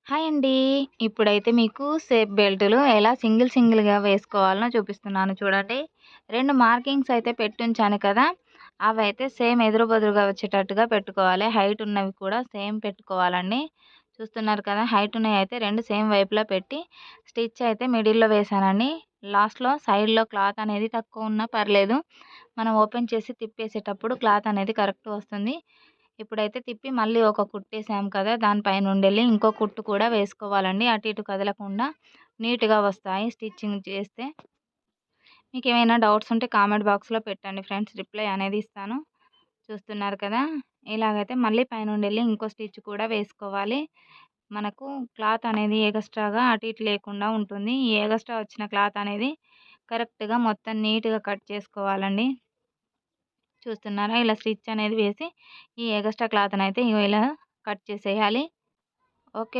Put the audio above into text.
Hi అండి. ఇప్పుడైతే మీకు సేఫ్ బెల్టులు ఎలా సింగిల్‌గా వేసుకోవాలనో చూపిస్తున్నాను చూడండి. 2 మార్కింగ్స్ అయితే పెట్టుంచాను కదా! అవైతే సేమ్ ఎదురు బెదురుగా వచ్చేటట్టుగా పెట్టుకోవాలి. హైట్ ఉన్నవి కూడా సేమ్ పెట్టుకోవాలండి. చూస్తున్నారు కదా! హైట్ ఉన్నయయితే 2 సేమ్ వైపులా పెట్టి స్టిచ్ అయితే మిడిల్‌లో వేశానండి. లాస్ట్‌లో సైడ్‌లో క్లాత్ అనేది తక్కువ ఉన్నా పర్లేదు. మనం ఓపెన్ చేసి తిప్పేసేటప్పుడు క్లాత్ అనేది కరెక్ట్ వస్తుంది. ఇప్పుడైతే తిప్పి మళ్ళీ ఒక కుట్టేసాం కదా! దానిపైనుండెళ్ళి ఇంకో కుట్టు కూడా వేసుకోవాలండి. అటు ఇటు కదలకుండా నీట్‌గా వస్తాయి స్టిచ్చింగ్ చేస్తే. మీకేమైనా డౌట్స్ ఉంటే కామెంట్ బాక్స్‌లో పెట్టండి ఫ్రెండ్స్. రిప్లై అనేది ఇస్తాను. చూస్తున్నారు కదా! ఇలాగైతే మళ్ళీ పైనుండెళ్ళి ఇంకో స్టిచ్ కూడా వేసుకోవాలి. మనకు క్లాత్ అనేది ఎగస్ట్రాగా అటు ఇటు లేకుండా ఉంటుంది. ఈ ఎగస్ట్రా వచ్చిన క్లాత్ అనేది కరెక్ట్‌గా మొత్తం నీట్‌గా కట్ చేసుకోవాలండి. చూస్తున్నారా? ఇలా స్టిచ్ అనేది వేసి ఈ ఎగస్ట్రా క్లాత్‌నయితే ఇగో ఇలా కట్ చేసేయాలి. ఓకే.